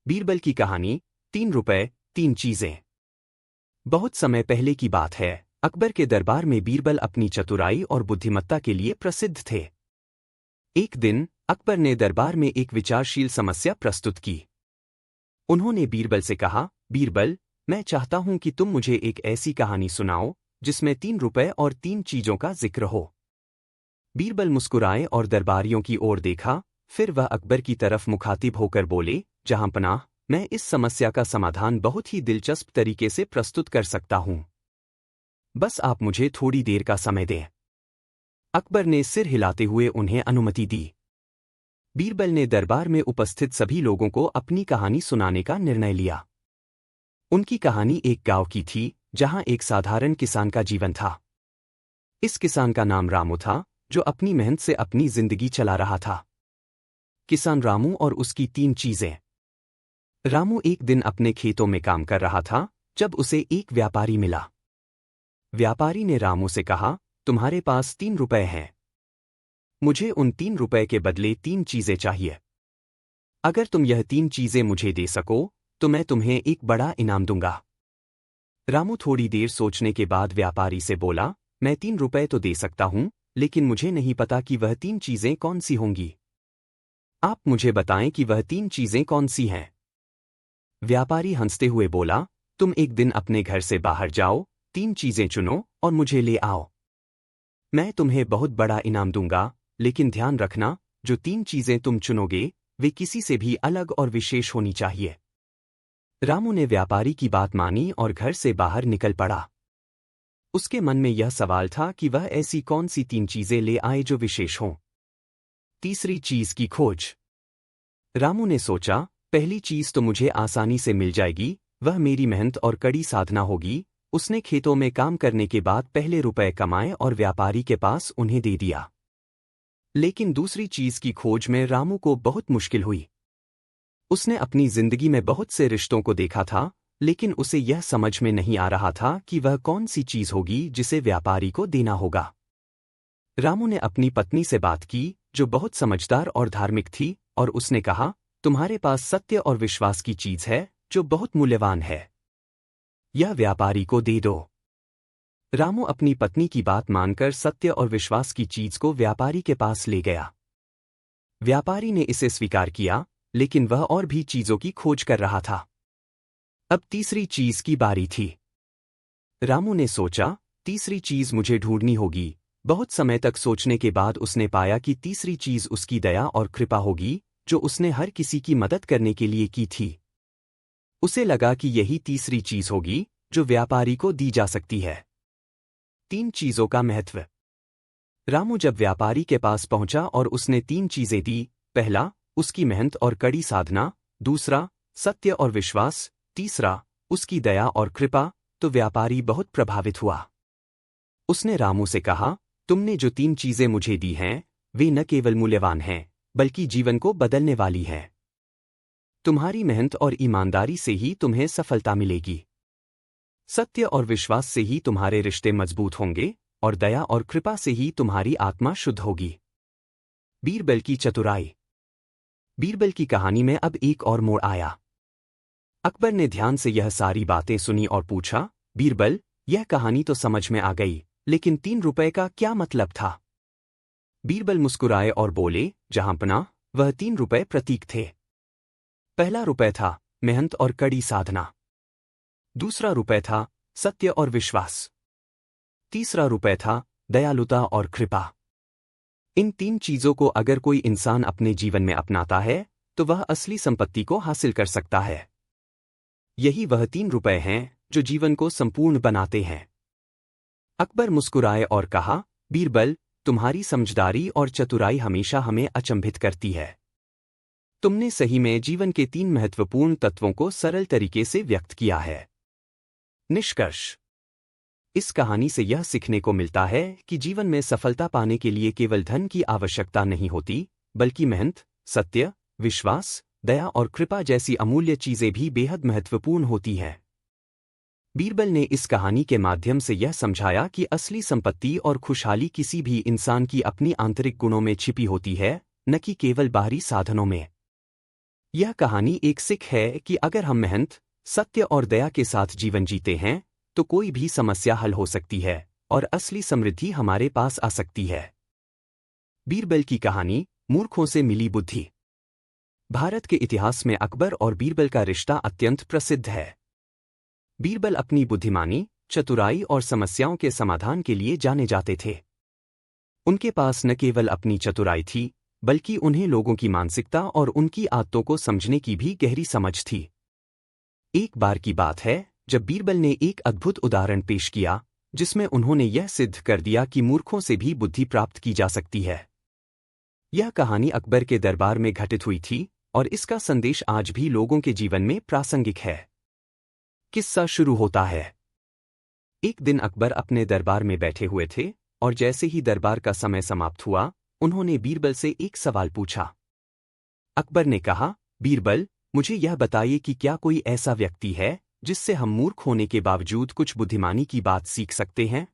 बीरबल की कहानी 3 रुपए 3 चीजें। बहुत समय पहले की बात है। अकबर के दरबार में बीरबल अपनी चतुराई और बुद्धिमत्ता के लिए प्रसिद्ध थे। एक दिन अकबर ने दरबार में एक विचारशील समस्या प्रस्तुत की। उन्होंने बीरबल से कहा, बीरबल, मैं चाहता हूं कि तुम मुझे एक ऐसी कहानी सुनाओ जिसमें 3 रुपए और 3 चीजों का जिक्र हो। बीरबल मुस्कुराए और दरबारियों की ओर देखा, फिर वह अकबर की तरफ मुखातिब होकर बोले, जहांपनाह, मैं इस समस्या का समाधान बहुत ही दिलचस्प तरीके से प्रस्तुत कर सकता हूं। बस आप मुझे थोड़ी देर का समय दें। अकबर ने सिर हिलाते हुए उन्हें अनुमति दी। बीरबल ने दरबार में उपस्थित सभी लोगों को अपनी कहानी सुनाने का निर्णय लिया। उनकी कहानी एक गांव की थी जहां एक साधारण किसान का जीवन था। इस किसान का नाम रामू था, जो अपनी मेहनत से अपनी जिंदगी चला रहा था। किसान रामू और उसकी 3 चीजें। रामू एक दिन अपने खेतों में काम कर रहा था जब उसे एक व्यापारी मिला। व्यापारी ने रामू से कहा, तुम्हारे पास 3 रुपए हैं। मुझे उन 3 रुपए के बदले 3 चीजें चाहिए। अगर तुम यह 3 चीजें मुझे दे सको तो मैं तुम्हें एक बड़ा इनाम दूंगा। रामू थोड़ी देर सोचने के बाद व्यापारी से बोला, मैं 3 रुपए तो दे सकता हूं, लेकिन मुझे नहीं पता कि वह 3 चीजें कौन सी होंगी। आप मुझे बताएं कि वह 3 चीजें कौन सी हैं। व्यापारी हंसते हुए बोला, तुम एक दिन अपने घर से बाहर जाओ, 3 चीजें चुनो और मुझे ले आओ। मैं तुम्हें बहुत बड़ा इनाम दूंगा, लेकिन ध्यान रखना, जो 3 चीजें तुम चुनोगे वे किसी से भी अलग और विशेष होनी चाहिए। रामू ने व्यापारी की बात मानी और घर से बाहर निकल पड़ा। उसके मन में यह सवाल था कि वह ऐसी कौन सी 3 चीजें ले आए जो विशेष हों। तीसरी चीज की खोज। रामू ने सोचा, पहली चीज तो मुझे आसानी से मिल जाएगी, वह मेरी मेहनत और कड़ी साधना होगी। उसने खेतों में काम करने के बाद पहले रुपए कमाए और व्यापारी के पास उन्हें दे दिया। लेकिन दूसरी चीज की खोज में रामू को बहुत मुश्किल हुई। उसने अपनी जिंदगी में बहुत से रिश्तों को देखा था, लेकिन उसे यह समझ में नहीं आ रहा था कि वह कौन सी चीज होगी जिसे व्यापारी को देना होगा। रामू ने अपनी पत्नी से बात की, जो बहुत समझदार और धार्मिक थी, और उसने कहा, तुम्हारे पास सत्य और विश्वास की चीज है जो बहुत मूल्यवान है। यह व्यापारी को दे दो। रामू अपनी पत्नी की बात मानकर सत्य और विश्वास की चीज को व्यापारी के पास ले गया। व्यापारी ने इसे स्वीकार किया, लेकिन वह और भी चीजों की खोज कर रहा था। अब तीसरी चीज की बारी थी। रामू ने सोचा, तीसरी चीज मुझे ढूंढनी होगी। बहुत समय तक सोचने के बाद उसने पाया कि तीसरी चीज उसकी दया और कृपा होगी, जो उसने हर किसी की मदद करने के लिए की थी। उसे लगा कि यही तीसरी चीज होगी जो व्यापारी को दी जा सकती है। 3 चीजों का महत्व। रामू जब व्यापारी के पास पहुंचा और उसने 3 चीजें दी, पहला, उसकी मेहनत और कड़ी साधना, दूसरा, सत्य और विश्वास, तीसरा, उसकी दया और कृपा, तो व्यापारी बहुत प्रभावित हुआ। उसने रामू से कहा, तुमने जो 3 चीजें मुझे दी हैं, वे न केवल मूल्यवान हैं, बल्कि जीवन को बदलने वाली हैं। तुम्हारी मेहनत और ईमानदारी से ही तुम्हें सफलता मिलेगी। सत्य और विश्वास से ही तुम्हारे रिश्ते मजबूत होंगे, और दया और कृपा से ही तुम्हारी आत्मा शुद्ध होगी। बीरबल की चतुराई। बीरबल की कहानी में अब एक और मोड़ आया। अकबर ने ध्यान से यह सारी बातें सुनी और पूछा, बीरबल, यह कहानी तो समझ में आ गई, लेकिन 3 रुपए का क्या मतलब था। बीरबल मुस्कुराए और बोले, जहांपनाह, वह 3 रुपए प्रतीक थे। पहला रुपए था मेहनत और कड़ी साधना। दूसरा रुपए था सत्य और विश्वास। तीसरा रुपए था दयालुता और कृपा। इन 3 चीजों को अगर कोई इंसान अपने जीवन में अपनाता है तो वह असली संपत्ति को हासिल कर सकता है। यही वह 3 रुपए हैं जो जीवन को संपूर्ण बनाते हैं। अकबर मुस्कुराए और कहा, बीरबल, तुम्हारी समझदारी और चतुराई हमेशा हमें अचंभित करती है। तुमने सही में जीवन के 3 महत्वपूर्ण तत्वों को सरल तरीके से व्यक्त किया है। निष्कर्ष। इस कहानी से यह सीखने को मिलता है कि जीवन में सफलता पाने के लिए केवल धन की आवश्यकता नहीं होती, बल्कि मेहनत, सत्य, विश्वास, दया और कृपा जैसी अमूल्य चीजें भी बेहद महत्वपूर्ण होती हैं। बीरबल ने इस कहानी के माध्यम से यह समझाया कि असली संपत्ति और खुशहाली किसी भी इंसान की अपनी आंतरिक गुणों में छिपी होती है, न कि केवल बाहरी साधनों में। यह कहानी एक सीख है कि अगर हम मेहनत, सत्य और दया के साथ जीवन जीते हैं तो कोई भी समस्या हल हो सकती है और असली समृद्धि हमारे पास आ सकती है। बीरबल की कहानी, मूर्खों से मिली बुद्धि। भारत के इतिहास में अकबर और बीरबल का रिश्ता अत्यंत प्रसिद्ध है। बीरबल अपनी बुद्धिमानी, चतुराई और समस्याओं के समाधान के लिए जाने जाते थे। उनके पास न केवल अपनी चतुराई थी, बल्कि उन्हें लोगों की मानसिकता और उनकी आदतों को समझने की भी गहरी समझ थी। एक बार की बात है जब बीरबल ने एक अद्भुत उदाहरण पेश किया, जिसमें उन्होंने यह सिद्ध कर दिया कि मूर्खों से भी बुद्धि प्राप्त की जा सकती है। यह कहानी अकबर के दरबार में घटित हुई थी और इसका संदेश आज भी लोगों के जीवन में प्रासंगिक है। किस्सा शुरू होता है। एक दिन अकबर अपने दरबार में बैठे हुए थे और जैसे ही दरबार का समय समाप्त हुआ, उन्होंने बीरबल से एक सवाल पूछा। अकबर ने कहा, बीरबल, मुझे यह बताइए कि क्या कोई ऐसा व्यक्ति है जिससे हम मूर्ख होने के बावजूद कुछ बुद्धिमानी की बात सीख सकते हैं?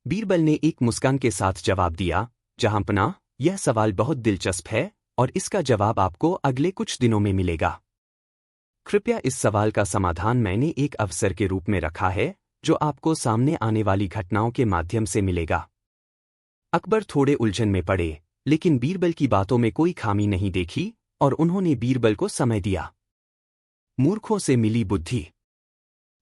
बीरबल ने एक मुस्कान के साथ जवाब दिया, जहांपनाह, यह सवाल बहुत दिलचस्प है और इसका जवाब आपको अगले कुछ दिनों में मिलेगा। कृपया इस सवाल का समाधान मैंने एक अवसर के रूप में रखा है जो आपको सामने आने वाली घटनाओं के माध्यम से मिलेगा। अकबर थोड़े उलझन में पड़े, लेकिन बीरबल की बातों में कोई खामी नहीं देखी और उन्होंने बीरबल को समय दिया। मूर्खों से मिली बुद्धि।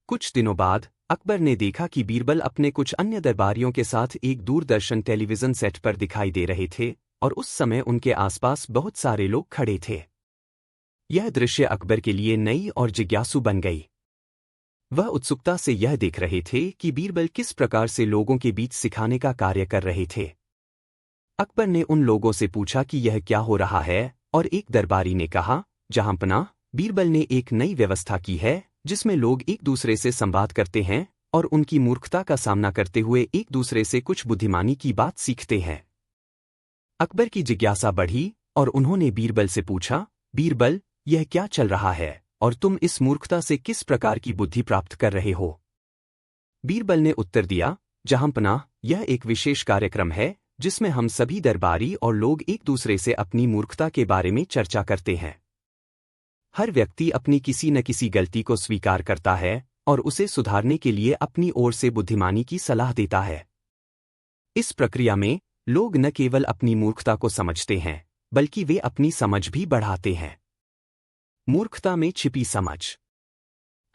कुछ दिनों बाद अकबर ने देखा कि बीरबल अपने कुछ अन्य दरबारियों के साथ एक दूरदर्शन टेलीविजन सेट पर दिखाई दे रहे थे और उस समय उनके आसपास बहुत सारे लोग खड़े थे। यह दृश्य अकबर के लिए नई और जिज्ञासु बन गई। वह उत्सुकता से यह देख रहे थे कि बीरबल किस प्रकार से लोगों के बीच सिखाने का कार्य कर रहे थे। अकबर ने उन लोगों से पूछा कि यह क्या हो रहा है, और एक दरबारी ने कहा, जहांपनाह, बीरबल ने एक नई व्यवस्था की है जिसमें लोग एक दूसरे से संवाद करते हैं और उनकी मूर्खता का सामना करते हुए एक दूसरे से कुछ बुद्धिमानी की बात सीखते हैं। अकबर की जिज्ञासा बढ़ी और उन्होंने बीरबल से पूछा, बीरबल, यह क्या चल रहा है और तुम इस मूर्खता से किस प्रकार की बुद्धि प्राप्त कर रहे हो? बीरबल ने उत्तर दिया, जहांपनाह, यह एक विशेष कार्यक्रम है जिसमें हम सभी दरबारी और लोग एक दूसरे से अपनी मूर्खता के बारे में चर्चा करते हैं। हर व्यक्ति अपनी किसी न किसी गलती को स्वीकार करता है और उसे सुधारने के लिए अपनी ओर से बुद्धिमानी की सलाह देता है। इस प्रक्रिया में लोग न केवल अपनी मूर्खता को समझते हैं, बल्कि वे अपनी समझ भी बढ़ाते हैं। मूर्खता में छिपी समझ।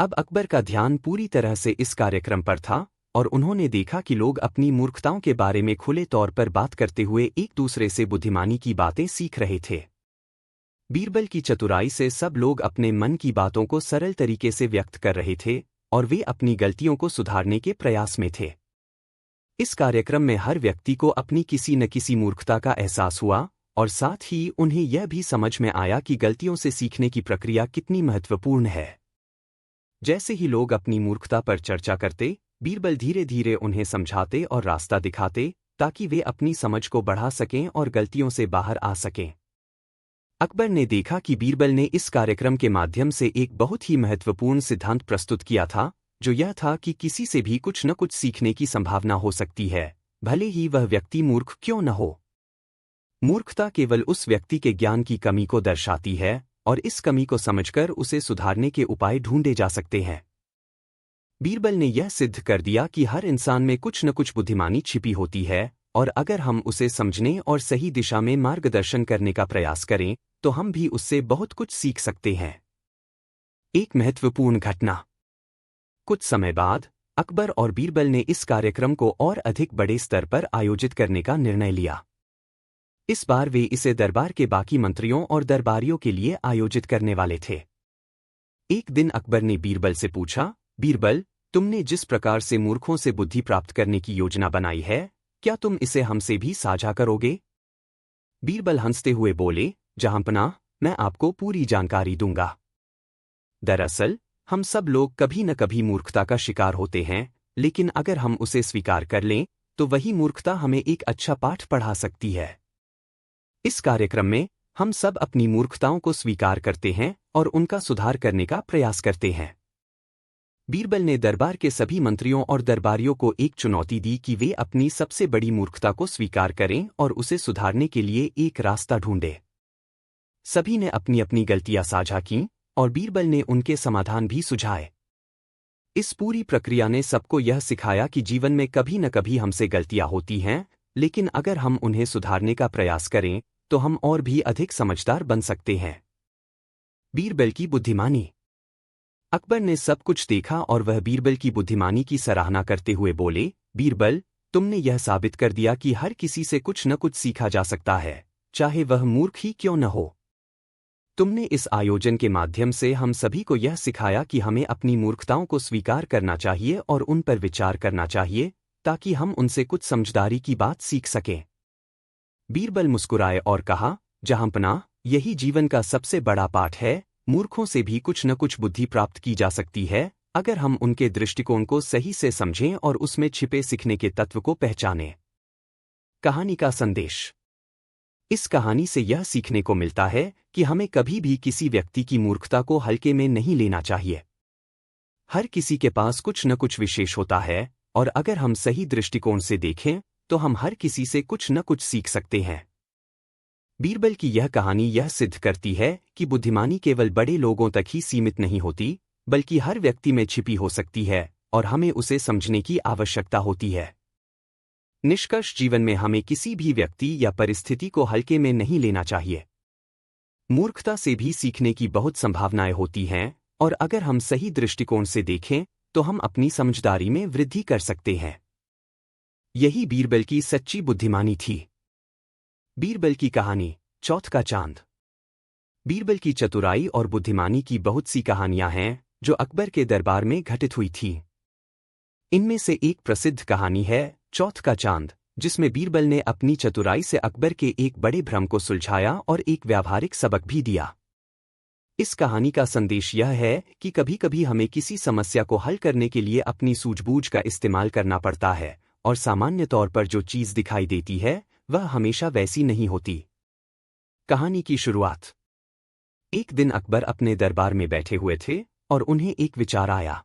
अब अकबर का ध्यान पूरी तरह से इस कार्यक्रम पर था और उन्होंने देखा कि लोग अपनी मूर्खताओं के बारे में खुले तौर पर बात करते हुए एक दूसरे से बुद्धिमानी की बातें सीख रहे थे। बीरबल की चतुराई से सब लोग अपने मन की बातों को सरल तरीके से व्यक्त कर रहे थे और वे अपनी गलतियों को सुधारने के प्रयास में थे। इस कार्यक्रम में हर व्यक्ति को अपनी किसी न किसी मूर्खता का एहसास हुआ और साथ ही उन्हें यह भी समझ में आया कि गलतियों से सीखने की प्रक्रिया कितनी महत्वपूर्ण है। जैसे ही लोग अपनी मूर्खता पर चर्चा करते, बीरबल धीरे धीरे उन्हें समझाते और रास्ता दिखाते ताकि वे अपनी समझ को बढ़ा सकें और गलतियों से बाहर आ सकें। अकबर ने देखा कि बीरबल ने इस कार्यक्रम के माध्यम से एक बहुत ही महत्वपूर्ण सिद्धांत प्रस्तुत किया था, जो यह था कि किसी से भी कुछ न कुछ सीखने की संभावना हो सकती है, भले ही वह व्यक्ति मूर्ख क्यों न हो। मूर्खता केवल उस व्यक्ति के ज्ञान की कमी को दर्शाती है और इस कमी को समझकर उसे सुधारने के उपाय ढूंढे जा सकते हैं। बीरबल ने यह सिद्ध कर दिया कि हर इंसान में कुछ न कुछ बुद्धिमानी छिपी होती है और अगर हम उसे समझने और सही दिशा में मार्गदर्शन करने का प्रयास करें तो हम भी उससे बहुत कुछ सीख सकते हैं। एक महत्वपूर्ण घटना। कुछ समय बाद अकबर और बीरबल ने इस कार्यक्रम को और अधिक बड़े स्तर पर आयोजित करने का निर्णय लिया। इस बार वे इसे दरबार के बाकी मंत्रियों और दरबारियों के लिए आयोजित करने वाले थे। एक दिन अकबर ने बीरबल से पूछा, बीरबल, तुमने जिस प्रकार से मूर्खों से बुद्धि प्राप्त करने की योजना बनाई है, क्या तुम इसे हमसे भी साझा करोगे? बीरबल हंसते हुए बोले, जहांपनाह, मैं आपको पूरी जानकारी दूंगा। दरअसल हम सब लोग कभी न कभी मूर्खता का शिकार होते हैं, लेकिन अगर हम उसे स्वीकार कर लें तो वही मूर्खता हमें एक अच्छा पाठ पढ़ा सकती है। इस कार्यक्रम में हम सब अपनी मूर्खताओं को स्वीकार करते हैं और उनका सुधार करने का प्रयास करते हैं। बीरबल ने दरबार के सभी मंत्रियों और दरबारियों को एक चुनौती दी कि वे अपनी सबसे बड़ी मूर्खता को स्वीकार करें और उसे सुधारने के लिए एक रास्ता ढूंढें। सभी ने अपनी अपनी गलतियां साझा कीं और बीरबल ने उनके समाधान भी सुझाए। इस पूरी प्रक्रिया ने सबको यह सिखाया कि जीवन में कभी न कभी हमसे गलतियां होती हैं, लेकिन अगर हम उन्हें सुधारने का प्रयास करें तो हम और भी अधिक समझदार बन सकते हैं। बीरबल की बुद्धिमानी। अकबर ने सब कुछ देखा और वह बीरबल की बुद्धिमानी की सराहना करते हुए बोले, बीरबल, तुमने यह साबित कर दिया कि हर किसी से कुछ न कुछ सीखा जा सकता है, चाहे वह मूर्ख ही क्यों न हो। तुमने इस आयोजन के माध्यम से हम सभी को यह सिखाया कि हमें अपनी मूर्खताओं को स्वीकार करना चाहिए और उन पर विचार करना चाहिए, ताकि हम उनसे कुछ समझदारी की बात सीख सकें। बीरबल मुस्कुराए और कहा, जहांपनाह, यही जीवन का सबसे बड़ा पाठ है। मूर्खों से भी कुछ न कुछ बुद्धि प्राप्त की जा सकती है, अगर हम उनके दृष्टिकोण को सही से समझें और उसमें छिपे सीखने के तत्व को पहचानें। कहानी का संदेश। इस कहानी से यह सीखने को मिलता है कि हमें कभी भी किसी व्यक्ति की मूर्खता को हल्के में नहीं लेना चाहिए। हर किसी के पास कुछ न कुछ विशेष होता है, और अगर हम सही दृष्टिकोण से देखें तो हम हर किसी से कुछ न कुछ सीख सकते हैं। बीरबल की यह कहानी यह सिद्ध करती है कि बुद्धिमानी केवल बड़े लोगों तक ही सीमित नहीं होती, बल्कि हर व्यक्ति में छिपी हो सकती है और हमें उसे समझने की आवश्यकता होती है। निष्कर्ष, जीवन में हमें किसी भी व्यक्ति या परिस्थिति को हल्के में नहीं लेना चाहिए। मूर्खता से भी सीखने की बहुत संभावनाएं होती हैं, और अगर हम सही दृष्टिकोण से देखें तो हम अपनी समझदारी में वृद्धि कर सकते हैं। यही बीरबल की सच्ची बुद्धिमानी थी। बीरबल की कहानी, चौथ का चांद। बीरबल की चतुराई और बुद्धिमानी की बहुत सी कहानियां हैं जो अकबर के दरबार में घटित हुई थीं। इनमें से एक प्रसिद्ध कहानी है चौथ का चांद, जिसमें बीरबल ने अपनी चतुराई से अकबर के एक बड़े भ्रम को सुलझाया और एक व्यावहारिक सबक भी दिया। इस कहानी का संदेश यह है कि कभी-कभी हमें किसी समस्या को हल करने के लिए अपनी सूझबूझ का इस्तेमाल करना पड़ता है, और सामान्य तौर पर जो चीज़ दिखाई देती है वह हमेशा वैसी नहीं होती। कहानी की शुरुआत। एक दिन अकबर अपने दरबार में बैठे हुए थे और उन्हें एक विचार आया।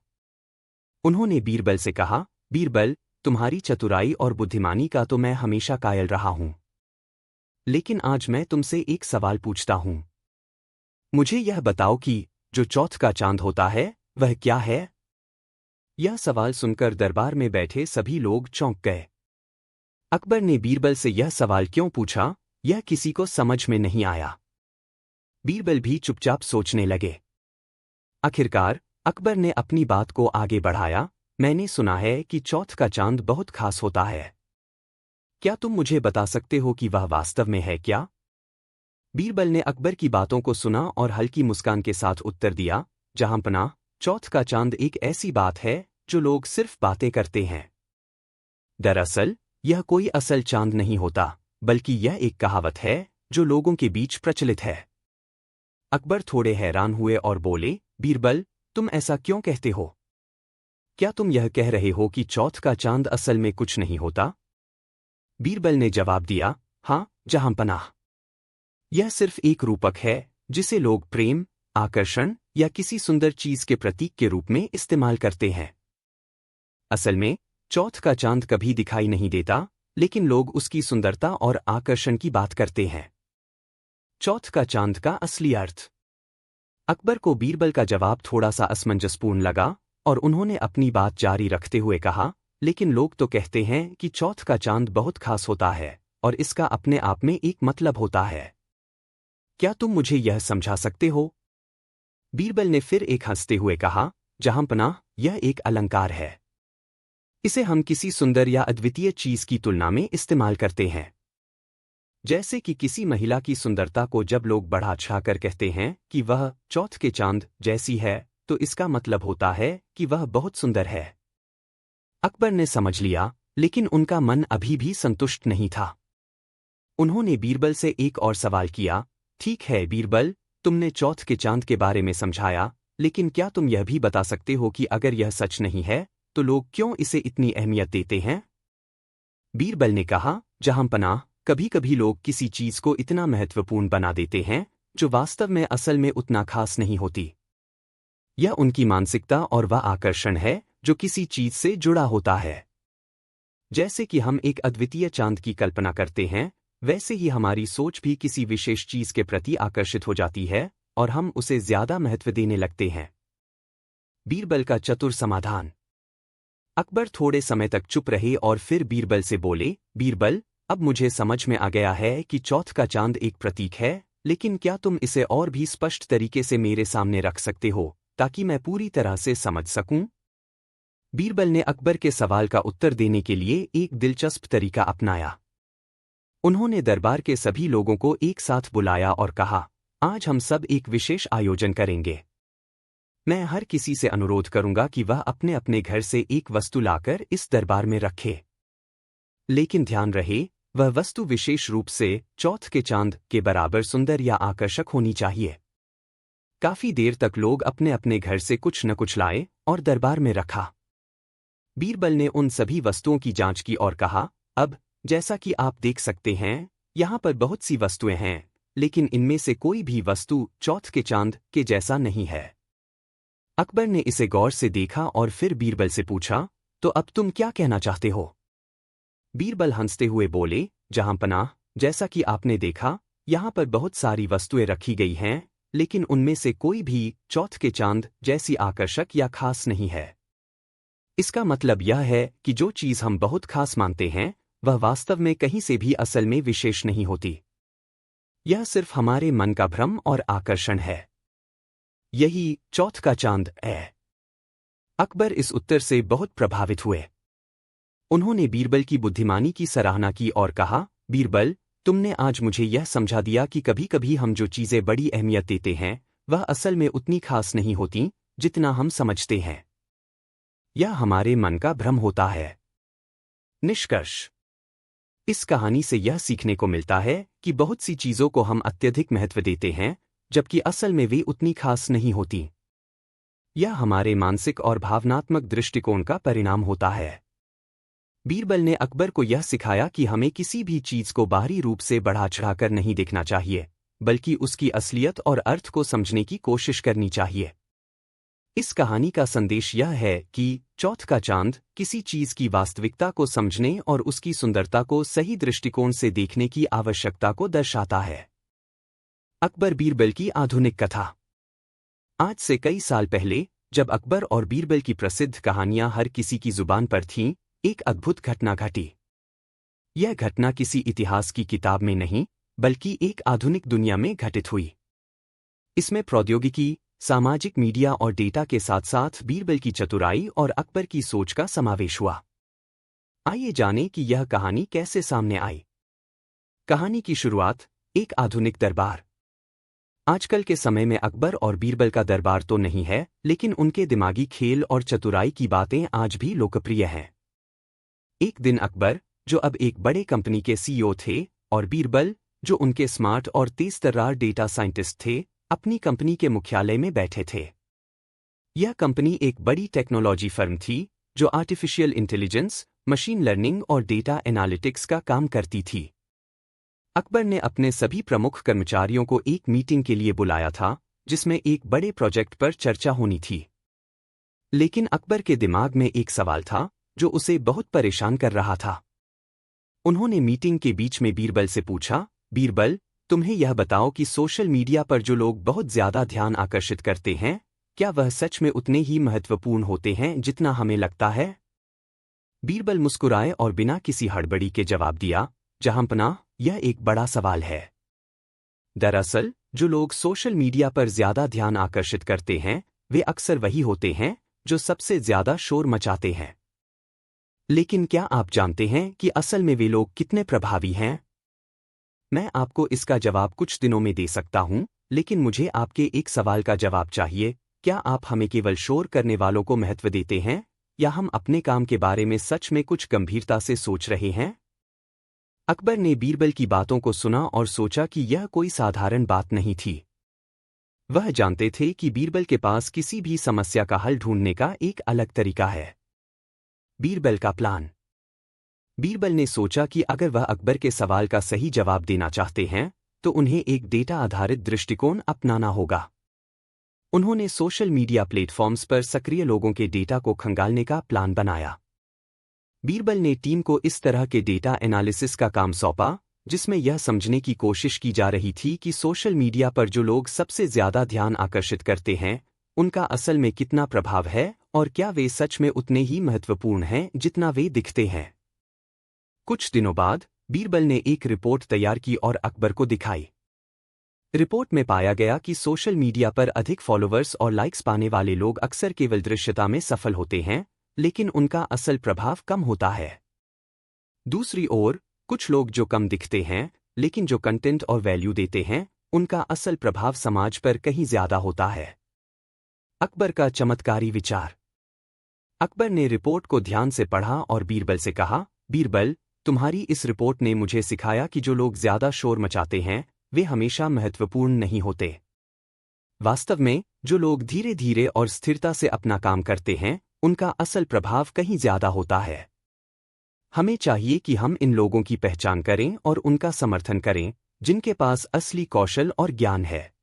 उन्होंने बीरबल से कहा, बीरबल, तुम्हारी चतुराई और बुद्धिमानी का तो मैं हमेशा कायल रहा हूं, लेकिन आज मैं तुमसे एक सवाल पूछता हूं। मुझे यह बताओ कि जो चौथ का चांद होता है वह क्या है? यह सवाल सुनकर दरबार में बैठे सभी लोग चौंक गए। अकबर ने बीरबल से यह सवाल क्यों पूछा, यह किसी को समझ में नहीं आया। बीरबल भी चुपचाप सोचने लगे। आखिरकार अकबर ने अपनी बात को आगे बढ़ाया, मैंने सुना है कि चौथ का चांद बहुत खास होता है। क्या तुम मुझे बता सकते हो कि वह वास्तव में है क्या? बीरबल ने अकबर की बातों को सुना और हल्की मुस्कान के साथ उत्तर दिया, जहांपनाह, चौथ का चांद एक ऐसी बात है जो लोग सिर्फ बातें करते हैं। दरअसल यह कोई असल चांद नहीं होता, बल्कि यह एक कहावत है जो लोगों के बीच प्रचलित है। अकबर थोड़े हैरान हुए और बोले, बीरबल, तुम ऐसा क्यों कहते हो? क्या तुम यह कह रहे हो कि चौथ का चांद असल में कुछ नहीं होता? बीरबल ने जवाब दिया, हाँ, जहांपनाह, यह सिर्फ एक रूपक है जिसे लोग प्रेम, आकर्षण या किसी सुंदर चीज के प्रतीक के रूप में इस्तेमाल करते हैं। असल में चौथ का चांद कभी दिखाई नहीं देता, लेकिन लोग उसकी सुंदरता और आकर्षण की बात करते हैं। चौथ का चांद का असली अर्थ। अकबर को बीरबल का जवाब थोड़ा सा असमंजसपूर्ण लगा और उन्होंने अपनी बात जारी रखते हुए कहा, लेकिन लोग तो कहते हैं कि चौथ का चांद बहुत खास होता है और इसका अपने आप में एक मतलब होता है। क्या तुम मुझे यह समझा सकते हो? बीरबल ने फिर एक हंसते हुए कहा, जहांपनाह, यह एक अलंकार है। इसे हम किसी सुंदर या अद्वितीय चीज की तुलना में इस्तेमाल करते हैं। जैसे कि किसी महिला की सुंदरता को जब लोग बढ़ा चढ़ाकर कहते हैं कि वह चौथ के चांद जैसी है, तो इसका मतलब होता है कि वह बहुत सुंदर है। अकबर ने समझ लिया, लेकिन उनका मन अभी भी संतुष्ट नहीं था। उन्होंने बीरबल से एक और सवाल किया, ठीक है बीरबल, तुमने चौथ के चांद के बारे में समझाया, लेकिन क्या तुम यह भी बता सकते हो कि अगर यह सच नहीं है तो लोग क्यों इसे इतनी अहमियत देते हैं? बीरबल ने कहा, जहांपनाह, कभी-कभी लोग किसी चीज को इतना महत्वपूर्ण बना देते हैं जो वास्तव में असल में उतना खास नहीं होती। यह उनकी मानसिकता और वह आकर्षण है जो किसी चीज से जुड़ा होता है। जैसे कि हम एक अद्वितीय चांद की कल्पना करते हैं, वैसे ही हमारी सोच भी किसी विशेष चीज के प्रति आकर्षित हो जाती है और हम उसे ज्यादा महत्व देने लगते हैं। बीरबल का चतुर समाधान। अकबर थोड़े समय तक चुप रहे और फिर बीरबल से बोले, बीरबल, अब मुझे समझ में आ गया है कि चौथ का चांद एक प्रतीक है, लेकिन क्या तुम इसे और भी स्पष्ट तरीके से मेरे सामने रख सकते हो ताकि मैं पूरी तरह से समझ सकूं? बीरबल ने अकबर के सवाल का उत्तर देने के लिए एक दिलचस्प तरीका अपनाया। उन्होंने दरबार के सभी लोगों को एक साथ बुलाया और कहा, आज हम सब एक विशेष आयोजन करेंगे। मैं हर किसी से अनुरोध करूंगा कि वह अपने अपने घर से एक वस्तु लाकर इस दरबार में रखे। लेकिन ध्यान रहे, वह वस्तु विशेष रूप से चौथ के चांद के बराबर सुंदर या आकर्षक होनी चाहिए। काफी देर तक लोग अपने अपने घर से कुछ न कुछ लाए और दरबार में रखा। बीरबल ने उन सभी वस्तुओं की जांच की और कहा, अब जैसा कि आप देख सकते हैं, यहाँ पर बहुत सी वस्तुएं हैं, लेकिन इनमें से कोई भी वस्तु चौथ के चांद के जैसा नहीं है। अकबर ने इसे गौर से देखा और फिर बीरबल से पूछा, तो अब तुम क्या कहना चाहते हो? बीरबल हंसते हुए बोले, जहांपनाह, जैसा कि आपने देखा, यहाँ पर बहुत सारी वस्तुएं रखी गई हैं, लेकिन उनमें से कोई भी चौथ के चांद जैसी आकर्षक या खास नहीं है। इसका मतलब यह है कि जो चीज़ हम बहुत खास मानते हैं, वह वास्तव में कहीं से भी असल में विशेष नहीं होती। यह सिर्फ हमारे मन का भ्रम और आकर्षण है। यही चौथ का चांद है। अकबर इस उत्तर से बहुत प्रभावित हुए। उन्होंने बीरबल की बुद्धिमानी की सराहना की और कहा, बीरबल, तुमने आज मुझे यह समझा दिया कि कभी कभी हम जो चीज़ें बड़ी अहमियत देते हैं, वह असल में उतनी खास नहीं होती जितना हम समझते हैं। यह हमारे मन का भ्रम होता है। निष्कर्ष। इस कहानी से यह सीखने को मिलता है कि बहुत सी चीज़ों को हम अत्यधिक महत्व देते हैं, जबकि असल में वे उतनी खास नहीं होती। यह हमारे मानसिक और भावनात्मक दृष्टिकोण का परिणाम होता है। बीरबल ने अकबर को यह सिखाया कि हमें किसी भी चीज़ को बाहरी रूप से बढ़ा चढ़ाकर नहीं देखना चाहिए, बल्कि उसकी असलियत और अर्थ को समझने की कोशिश करनी चाहिए। इस कहानी का संदेश यह है कि चौथ का चांद किसी चीज़ की वास्तविकता को समझने और उसकी सुंदरता को सही दृष्टिकोण से देखने की आवश्यकता को दर्शाता है। अकबर बीरबल की आधुनिक कथा। आज से कई साल पहले, जब अकबर और बीरबल की प्रसिद्ध कहानियां हर किसी की जुबान पर थीं, एक अद्भुत घटना घटी। यह घटना किसी इतिहास की किताब में नहीं, बल्कि एक आधुनिक दुनिया में घटित हुई। इसमें प्रौद्योगिकी, सामाजिक मीडिया और डेटा के साथ साथ बीरबल की चतुराई और अकबर की सोच का समावेश हुआ। आइए जानें कि यह कहानी कैसे सामने आई। कहानी की शुरुआत, एक आधुनिक दरबार। आजकल के समय में अकबर और बीरबल का दरबार तो नहीं है, लेकिन उनके दिमागी खेल और चतुराई की बातें आज भी लोकप्रिय हैं। एक दिन अकबर, जो अब एक बड़े कंपनी के सीईओ थे, और बीरबल, जो उनके स्मार्ट और तेज-तर्रार डेटा साइंटिस्ट थे, अपनी कंपनी के मुख्यालय में बैठे थे। यह कंपनी एक बड़ी टेक्नोलॉजी फर्म थी, जो आर्टिफिशियल इंटेलिजेंस, मशीन लर्निंग और डेटा एनालिटिक्स का काम करती थी। अकबर ने अपने सभी प्रमुख कर्मचारियों को एक मीटिंग के लिए बुलाया था, जिसमें एक बड़े प्रोजेक्ट पर चर्चा होनी थी। लेकिन अकबर के दिमाग में एक सवाल था, जो उसे बहुत परेशान कर रहा था। उन्होंने मीटिंग के बीच में बीरबल से पूछा, बीरबल, तुम्हें यह बताओ कि सोशल मीडिया पर जो लोग बहुत ज्यादा ध्यान आकर्षित करते हैं, क्या वह सच में उतने ही महत्वपूर्ण होते हैं जितना हमें लगता है? बीरबल मुस्कुराए और बिना किसी हड़बड़ी के जवाब दिया, जहांपनाह, यह एक बड़ा सवाल है। दरअसल, जो लोग सोशल मीडिया पर ज्यादा ध्यान आकर्षित करते हैं, वे अक्सर वही होते हैं जो सबसे ज्यादा शोर मचाते हैं। लेकिन क्या आप जानते हैं कि असल में वे लोग कितने प्रभावी हैं? मैं आपको इसका जवाब कुछ दिनों में दे सकता हूं, लेकिन मुझे आपके एक सवाल का जवाब चाहिए। क्या आप हमें केवल शोर करने वालों को महत्व देते हैं, या हम अपने काम के बारे में सच में कुछ गंभीरता से सोच रहे हैं? अकबर ने बीरबल की बातों को सुना और सोचा कि यह कोई साधारण बात नहीं थी। वह जानते थे कि बीरबल के पास किसी भी समस्या का हल ढूंढने का एक अलग तरीका है। बीरबल का प्लान। बीरबल ने सोचा कि अगर वह अकबर के सवाल का सही जवाब देना चाहते हैं, तो उन्हें एक डेटा आधारित दृष्टिकोण अपनाना होगा। उन्होंने सोशल मीडिया प्लेटफॉर्म्स पर सक्रिय लोगों के डेटा को खंगालने का प्लान बनाया। बीरबल ने टीम को इस तरह के डेटा एनालिसिस का काम सौंपा, जिसमें यह समझने की कोशिश की जा रही थी कि सोशल मीडिया पर जो लोग सबसे ज्यादा ध्यान आकर्षित करते हैं, उनका असल में कितना प्रभाव है और क्या वे सच में उतने ही महत्वपूर्ण हैं जितना वे दिखते हैं। कुछ दिनों बाद बीरबल ने एक रिपोर्ट तैयार की और अकबर को दिखाई। रिपोर्ट में पाया गया कि सोशल मीडिया पर अधिक फॉलोअर्स और लाइक्स पाने वाले लोग अक्सर केवल दृश्यता में सफल होते हैं, लेकिन उनका असल प्रभाव कम होता है। दूसरी ओर, कुछ लोग जो कम दिखते हैं लेकिन जो कंटेंट और वैल्यू देते हैं, उनका असल प्रभाव समाज पर कहीं ज्यादा होता है। अकबर का चमत्कारी विचार। अकबर ने रिपोर्ट को ध्यान से पढ़ा और बीरबल से कहा, बीरबल, तुम्हारी इस रिपोर्ट ने मुझे सिखाया कि जो लोग ज्यादा शोर मचाते हैं वे हमेशा महत्वपूर्ण नहीं होते। वास्तव में जो लोग धीरे धीरे और स्थिरता से अपना काम करते हैं, उनका असल प्रभाव कहीं ज्यादा होता है। हमें चाहिए कि हम इन लोगों की पहचान करें और उनका समर्थन करें जिनके पास असली कौशल और ज्ञान है।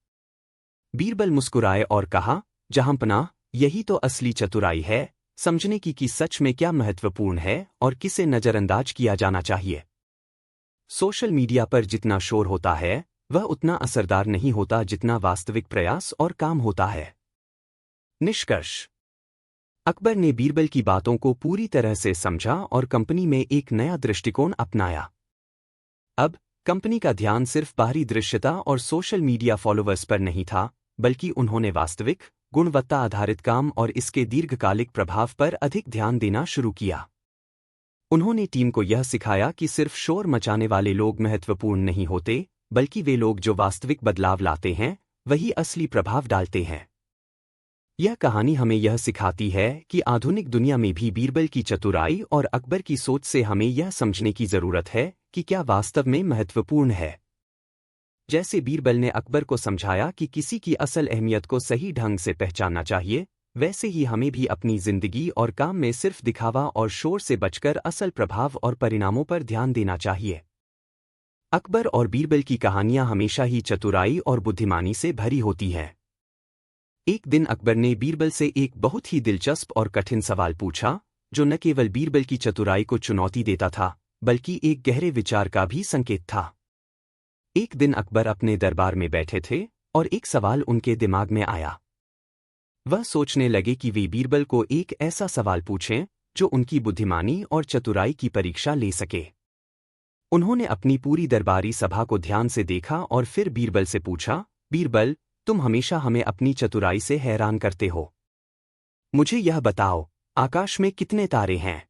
बीरबल मुस्कुराए और कहा, जहांपनाह, यही तो असली चतुराई है, समझने की कि सच में क्या महत्वपूर्ण है और किसे नजरअंदाज किया जाना चाहिए। सोशल मीडिया पर जितना शोर होता है वह उतना असरदार नहीं होता जितना वास्तविक प्रयास और काम होता है। निष्कर्ष। अकबर ने बीरबल की बातों को पूरी तरह से समझा और कंपनी में एक नया दृष्टिकोण अपनाया। अब कंपनी का ध्यान सिर्फ बाहरी दृश्यता और सोशल मीडिया फॉलोअर्स पर नहीं था, बल्कि उन्होंने वास्तविक, गुणवत्ता आधारित काम और इसके दीर्घकालिक प्रभाव पर अधिक ध्यान देना शुरू किया। उन्होंने टीम को यह सिखाया कि सिर्फ शोर मचाने वाले लोग महत्वपूर्ण नहीं होते, बल्कि वे लोग जो वास्तविक बदलाव लाते हैं वही असली प्रभाव डालते हैं। यह कहानी हमें यह सिखाती है कि आधुनिक दुनिया में भी बीरबल की चतुराई और अकबर की सोच से हमें यह समझने की जरूरत है कि क्या वास्तव में महत्वपूर्ण है। जैसे बीरबल ने अकबर को समझाया कि किसी की असल अहमियत को सही ढंग से पहचानना चाहिए, वैसे ही हमें भी अपनी जिंदगी और काम में सिर्फ दिखावा और शोर से बचकर असल प्रभाव और परिणामों पर ध्यान देना चाहिए। अकबर और बीरबल की कहानियां हमेशा ही चतुराई और बुद्धिमानी से भरी होती हैं। एक दिन अकबर ने बीरबल से एक बहुत ही दिलचस्प और कठिन सवाल पूछा, जो न केवल बीरबल की चतुराई को चुनौती देता था, बल्कि एक गहरे विचार का भी संकेत था। एक दिन अकबर अपने दरबार में बैठे थे और एक सवाल उनके दिमाग में आया। वह सोचने लगे कि वे बीरबल को एक ऐसा सवाल पूछें जो उनकी बुद्धिमानी और चतुराई की परीक्षा ले सके। उन्होंने अपनी पूरी दरबारी सभा को ध्यान से देखा और फिर बीरबल से पूछा, बीरबल, तुम हमेशा हमें अपनी चतुराई से हैरान करते हो। मुझे यह बताओ, आकाश में कितने तारे हैं?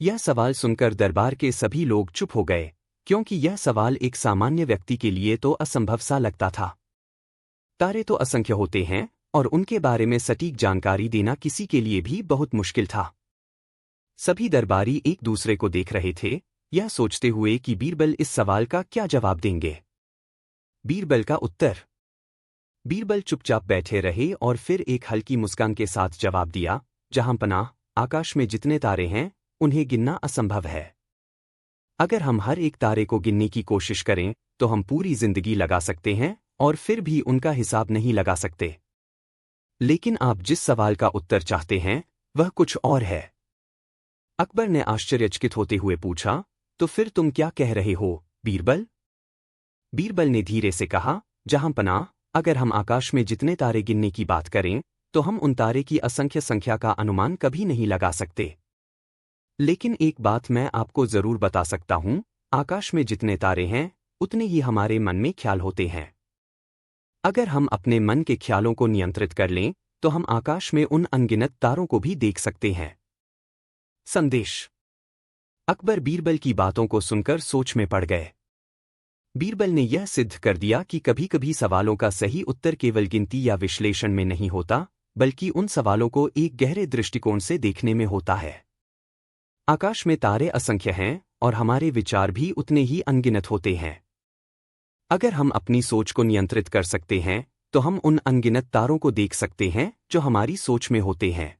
यह सवाल सुनकर दरबार के सभी लोग चुप हो गए, क्योंकि यह सवाल एक सामान्य व्यक्ति के लिए तो असंभव सा लगता था। तारे तो असंख्य होते हैं और उनके बारे में सटीक जानकारी देना किसी के लिए भी बहुत मुश्किल था। सभी दरबारी एक दूसरे को देख रहे थे, यह सोचते हुए कि बीरबल इस सवाल का क्या जवाब देंगे। बीरबल का उत्तर। बीरबल चुपचाप बैठे रहे और फिर एक हल्की मुस्कान के साथ जवाब दिया, जहांपनाह, आकाश में जितने तारे हैं उन्हें गिनना असंभव है। अगर हम हर एक तारे को गिनने की कोशिश करें तो हम पूरी जिंदगी लगा सकते हैं और फिर भी उनका हिसाब नहीं लगा सकते। लेकिन आप जिस सवाल का उत्तर चाहते हैं वह कुछ और है। अकबर ने आश्चर्यचकित होते हुए पूछा, तो फिर तुम क्या कह रहे हो, बीरबल? बीरबल ने धीरे से कहा, जहांपनाह, अगर हम आकाश में जितने तारे गिनने की बात करें तो हम उन तारे की असंख्य संख्या का अनुमान कभी नहीं लगा सकते। लेकिन एक बात मैं आपको जरूर बता सकता हूं, आकाश में जितने तारे हैं उतने ही हमारे मन में ख्याल होते हैं। अगर हम अपने मन के ख्यालों को नियंत्रित कर लें तो हम आकाश में उन अनगिनत तारों को भी देख सकते हैं। संदेश। अकबर बीरबल की बातों को सुनकर सोच में पड़ गए। बीरबल ने यह सिद्ध कर दिया कि कभी-कभी सवालों का सही उत्तर केवल गिनती या विश्लेषण में नहीं होता, बल्कि उन सवालों को एक गहरे दृष्टिकोण से देखने में होता है। आकाश में तारे असंख्य हैं और हमारे विचार भी उतने ही अनगिनत होते हैं। अगर हम अपनी सोच को नियंत्रित कर सकते हैं तो हम उन अनगिनत तारों को देख सकते हैं जो हमारी सोच में होते हैं।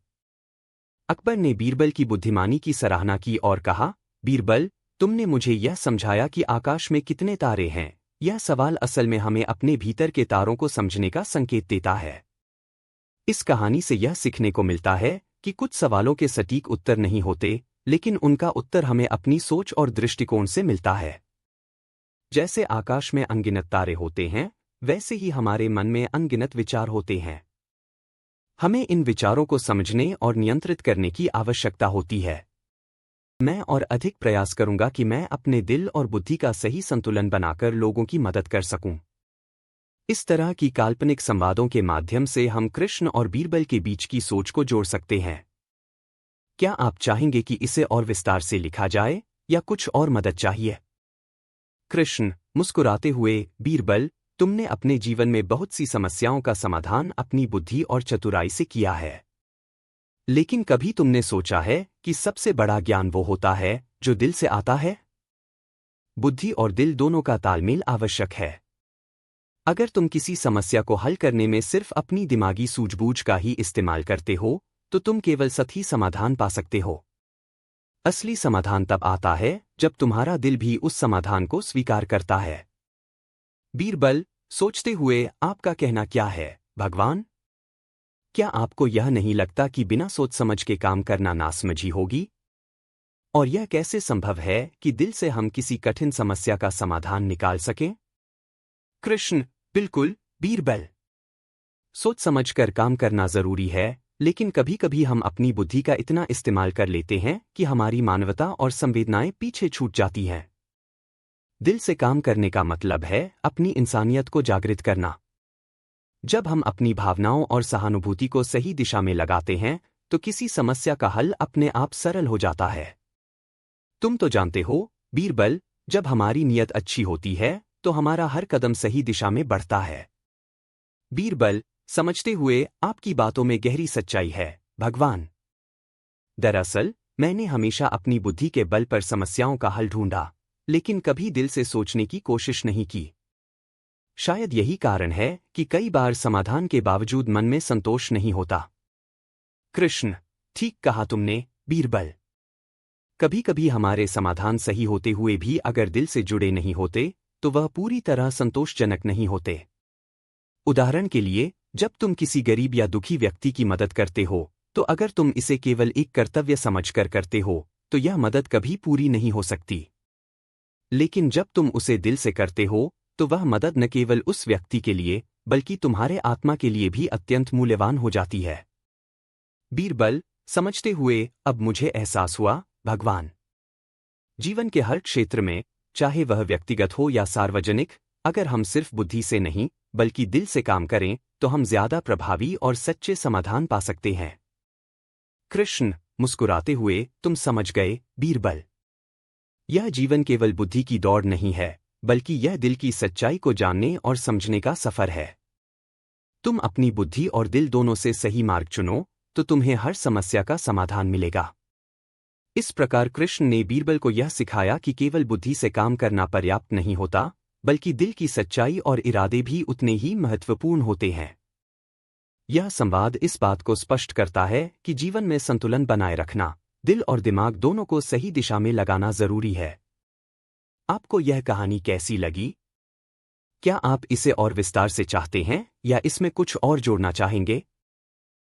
अकबर ने बीरबल की बुद्धिमानी की सराहना की और कहा, बीरबल, तुमने मुझे यह समझाया कि आकाश में कितने तारे हैं। यह सवाल असल में हमें अपने भीतर के तारों को समझने का संकेत देता है। इस कहानी से यह सीखने को मिलता है कि कुछ सवालों के सटीक उत्तर नहीं होते, लेकिन उनका उत्तर हमें अपनी सोच और दृष्टिकोण से मिलता है। जैसे आकाश में अनगिनत तारे होते हैं, वैसे ही हमारे मन में अनगिनत विचार होते हैं। हमें इन विचारों को समझने और नियंत्रित करने की आवश्यकता होती है। मैं और अधिक प्रयास करूंगा कि मैं अपने दिल और बुद्धि का सही संतुलन बनाकर लोगों की मदद कर सकूं। इस तरह की काल्पनिक संवादों के माध्यम से हम कृष्ण और बीरबल के बीच की सोच को जोड़ सकते हैं। क्या आप चाहेंगे कि इसे और विस्तार से लिखा जाए या कुछ और मदद चाहिए? कृष्ण, मुस्कुराते हुए, बीरबल, तुमने अपने जीवन में बहुत सी समस्याओं का समाधान अपनी बुद्धि और चतुराई से किया है। लेकिन कभी तुमने सोचा है कि सबसे बड़ा ज्ञान वो होता है जो दिल से आता है? बुद्धि और दिल दोनों का तालमेल आवश्यक है। अगर तुम किसी समस्या को हल करने में सिर्फ अपनी दिमागी सूझबूझ का ही इस्तेमाल करते हो, तो तुम केवल सतही समाधान पा सकते हो। असली समाधान तब आता है जब तुम्हारा दिल भी उस समाधान को स्वीकार करता है। बीरबल, सोचते हुए, आपका कहना क्या है, भगवान? क्या आपको यह नहीं लगता कि बिना सोच समझ के काम करना नासमझी होगी? और यह कैसे संभव है कि दिल से हम किसी कठिन समस्या का समाधान निकाल सकें? कृष्ण, बिल्कुल, बीरबल। सोच समझकर काम करना जरूरी है, लेकिन कभी कभी हम अपनी बुद्धि का इतना इस्तेमाल कर लेते हैं कि हमारी मानवता और संवेदनाएं पीछे छूट जाती हैं। दिल से काम करने का मतलब है अपनी इंसानियत को जागृत करना। जब हम अपनी भावनाओं और सहानुभूति को सही दिशा में लगाते हैं, तो किसी समस्या का हल अपने आप सरल हो जाता है। तुम तो जानते हो, बीरबल, जब हमारी नीयत अच्छी होती है, तो हमारा हर कदम सही दिशा में बढ़ता है। बीरबल, समझते हुए, आपकी बातों में गहरी सच्चाई है, भगवान। दरअसल, मैंने हमेशा अपनी बुद्धि के बल पर समस्याओं का हल ढूंढा, लेकिन कभी दिल से सोचने की कोशिश नहीं की। शायद यही कारण है कि कई बार समाधान के बावजूद मन में संतोष नहीं होता। कृष्ण, ठीक कहा तुमने, बीरबल। कभी कभी हमारे समाधान सही होते हुए भी अगर दिल से जुड़े नहीं होते, तो वह पूरी तरह संतोषजनक नहीं होते। उदाहरण के लिए, जब तुम किसी गरीब या दुखी व्यक्ति की मदद करते हो, तो अगर तुम इसे केवल एक कर्तव्य समझकर करते हो, तो यह मदद कभी पूरी नहीं हो सकती। लेकिन जब तुम उसे दिल से करते हो, तो वह मदद न केवल उस व्यक्ति के लिए, बल्कि तुम्हारे आत्मा के लिए भी अत्यंत मूल्यवान हो जाती है। बीरबल, समझते हुए, अब मुझे एहसास हुआ, भगवान। जीवन के हर क्षेत्र में, चाहे वह व्यक्तिगत हो या सार्वजनिक, अगर हम सिर्फ बुद्धि से नहीं, बल्कि दिल से काम करें, तो हम ज्यादा प्रभावी और सच्चे समाधान पा सकते हैं। कृष्ण, मुस्कुराते हुए, तुम समझ गए, बीरबल। यह जीवन केवल बुद्धि की दौड़ नहीं है, बल्कि यह दिल की सच्चाई को जानने और समझने का सफर है। तुम अपनी बुद्धि और दिल दोनों से सही मार्ग चुनो, तो तुम्हें हर समस्या का समाधान मिलेगा। इस प्रकार कृष्ण ने बीरबल को यह सिखाया कि केवल बुद्धि से काम करना पर्याप्त नहीं होता, बल्कि दिल की सच्चाई और इरादे भी उतने ही महत्वपूर्ण होते हैं। यह संवाद इस बात को स्पष्ट करता है कि जीवन में संतुलन बनाए रखना, दिल और दिमाग दोनों को सही दिशा में लगाना जरूरी है। आपको यह कहानी कैसी लगी? क्या आप इसे और विस्तार से चाहते हैं या इसमें कुछ और जोड़ना चाहेंगे?